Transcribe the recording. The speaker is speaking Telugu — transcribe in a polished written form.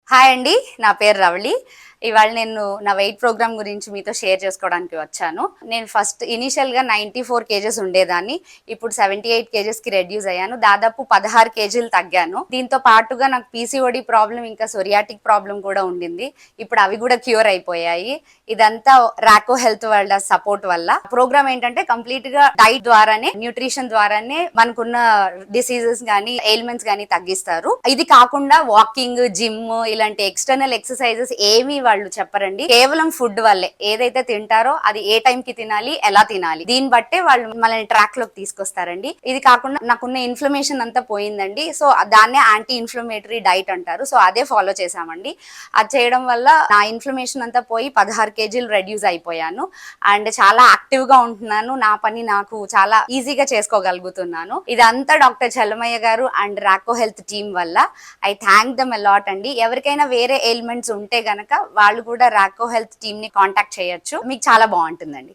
హాయ్ అండి. నా పేరు రవళి. ఇవాళ నేను నా వెయిట్ ప్రోగ్రామ్ గురించి మీతో షేర్ చేసుకోవడానికి వచ్చాను. నేను ఫస్ట్ ఇనీషియల్‌గా 94 కేజెస్ ఉండేదాన్ని. ఇప్పుడు 78 కేజెస్‌కి రెడ్యూస్ అయ్యాను. దాదాపు 16 కేజీలు తగ్గాను. దీంతో పాటుగా నాకు పీసీఓడీ ప్రాబ్లమ్, ఇంకా సోరియాటిక్ ప్రాబ్లమ్ కూడా ఉండింది. ఇప్పుడు అవి కూడా క్యూర్ అయిపోయాయి. ఇదంతా రాకో హెల్త్ వాళ్ళ సపోర్ట్ వల్ల. ప్రోగ్రామ్ ఏంటంటే కంప్లీట్‌గా డైట్ ద్వారానే, న్యూట్రిషన్ ద్వారానే మనకున్న డిసీజెస్ గానీ, ఎయిల్మెంట్స్ గానీ తగ్గిస్తారు. ఇది కాకుండా వాకింగ్, జిమ్ ఇలాంటి ఎక్స్టర్నల్ ఎక్సర్సైజెస్ ఏమీ వాళ్ళు చెప్పరండి. కేవలం ఫుడ్ వల్లే, ఏదైతే తింటారో అది ఏ టైం కి తినాలి, ఎలా తినాలి, దీన్ని బట్టే వాళ్ళు మనల్ని ట్రాక్ లోకి తీసుకొస్తారండి. ఇది కాకుండా నాకున్న ఇన్ఫ్లమేషన్ అంతా పోయిందండి. సో దాన్నే యాంటీ ఇన్ఫ్లమేటరీ డైట్ అంటారు. సో అదే ఫాలో చేసామండి. అది చేయడం వల్ల నా ఇన్ఫ్లమేషన్ అంతా పోయి 16 కేజీలు రెడ్యూస్ అయిపోయాను. అండ్ చాలా యాక్టివ్ గా ఉంటున్నాను. నా పని నాకు చాలా ఈజీగా చేసుకోగలుగుతున్నాను. ఇదంతా డాక్టర్ చల్లమయ్య గారు అండ్ రాకో హెల్త్ టీమ్ వల్ల. ఐ థ్యాంక్ దమ్ అలాట్ అండి. ఎవరికైనా వేరే ఎయిల్మెంట్స్ ఉంటే గనక వాళ్ళు కూడా రాకో హెల్త్ టీమ్ ని కాంటాక్ట్ చేయొచ్చు. మీకు చాలా బాగుంటుందండి.